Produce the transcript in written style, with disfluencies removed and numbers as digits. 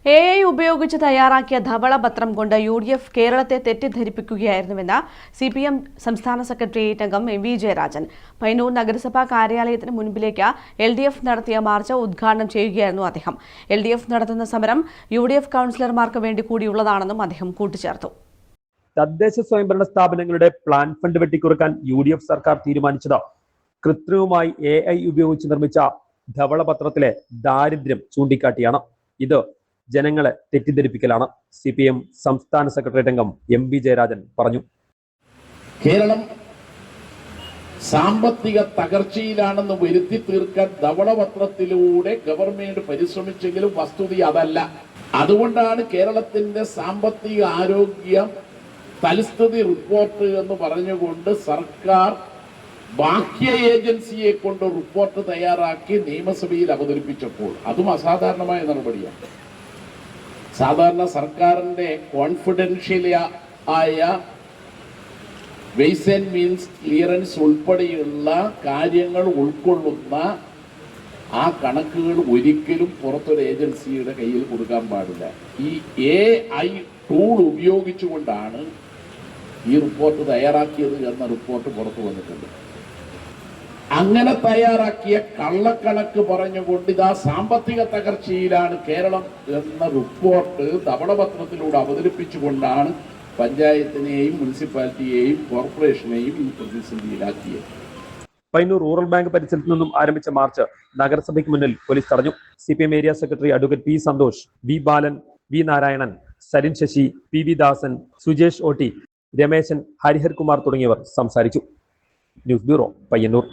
AI ഉപയോഗിച്ച് തയ്യാറാക്കിയ ധവളപത്രം കൊണ്ട് UDF കേരളത്തെ തെറ്റിദ്ധരിപ്പിക്കുകയായിരുന്നുവെന്ന് CPM സംസ്ഥാന സെക്രട്ടേറിയറ്റ് അംഗം MV ജയരാജൻ. പയ്യന്നൂർ നഗരസഭാ കാര്യാലയത്തിന് മുൻപിലേക്ക് LDF നടത്തിയ മാർച്ച് ഉദ്ഘാടനം ചെയ്യുകയായിരുന്നു അദ്ദേഹം. LDF നടത്തുന്ന സമരം UDF കൗൺസിലർമാർക്ക് വേണ്ടി കൂടിയുള്ളതാണെന്നും അദ്ദേഹം കൂട്ടിച്ചേർത്തു. തദ്ദേശ സ്വയംഭരണ സ്ഥാപനങ്ങളുടെ പ്ലാൻ ഫണ്ട് വെട്ടിക്കുറക്കാൻ UDF സർക്കാർ തീരുമാനിച്ചത് കൃത്രിമമായി AI ഉപയോഗിച്ച് നിർമ്മിച്ച ധവളപത്രത്തിലെ ദാരിദ്ര്യം ചൂണ്ടിക്കാട്ടിയാണ്. ഇത് ജനങ്ങളെ തെറ്റിദ്ധരിപ്പിക്കലാണ്. CPM സംസ്ഥാന സെക്രട്ടേറിയറ്റ് അംഗം MV ജയരാജൻ പറഞ്ഞു. കേരളം സാമ്പത്തിക തകർച്ചയിലാണെന്ന് വരുത്തി തീർക്കാൻ ധവളപത്രത്തിലൂടെ ഗവൺമെന്റ് പരിശ്രമിച്ചെങ്കിലും വസ്തുത അതല്ല. അതുകൊണ്ടാണ് കേരളത്തിന്റെ സാമ്പത്തിക ആരോഗ്യ തൽസ്ഥിതി റിപ്പോർട്ട് എന്ന് പറഞ്ഞുകൊണ്ട് സർക്കാർ ബാഹ്യ ഏജൻസിയെ കൊണ്ട് റിപ്പോർട്ട് തയ്യാറാക്കി നിയമസഭയിൽ അവതരിപ്പിച്ചപ്പോൾ അതും അസാധാരണമായ നടപടിയാണ്. സാധാരണ സർക്കാരിന്റെ കോൺഫിഡൻഷ്യൽ ആയ വെയ്സ് ആൻഡ് മീൻസ് ക്ലിയറൻസ് ഉൾപ്പെടെയുള്ള കാര്യങ്ങൾ ഉൾക്കൊള്ളുന്ന ആ കണക്കുകൾ ഒരിക്കലും പുറത്തൊരു ഏജൻസിയുടെ കയ്യിൽ കൊടുക്കാൻ പാടില്ല. ഈ AI ടൂൾ ഉപയോഗിച്ചുകൊണ്ടാണ് ഈ റിപ്പോർട്ട് തയ്യാറാക്കിയത് എന്ന റിപ്പോർട്ട് പുറത്തു വന്നിട്ടുണ്ട്. അങ്ങനെ തയ്യാറാക്കിയ കള്ളക്കണക്ക് പറഞ്ഞുകൊണ്ട് ഇതാ സാമ്പത്തിക തകർച്ചയിലാണ് കേരളം എന്ന റിപ്പോർട്ട് ധവളപത്രത്തിലൂടെ അവതരിപ്പിച്ചുകൊണ്ടാണ് പഞ്ചായത്തിനെയും മുനിസിപ്പാലിറ്റിയെയും കോർപ്പറേഷനെയും ഈ പ്രതിസന്ധിയിലാക്കിയത്. പയ്യന്നൂർ റൂറൽ ബാങ്ക് പരിസരത്ത് നിന്നും ആരംഭിച്ച മാർച്ച് നഗരസഭയ്ക്ക് മുന്നിൽ പോലീസ് തടഞ്ഞു. CPM area secretary advocate P Santhosh, V Balan, V Narayanan, Sarin Sasi, PV Dasan, Sujesh OT, Rameshan, Harihar Kumar തുടങ്ങിയവർ സംസാരിച്ചു. News bureau, Payyanur.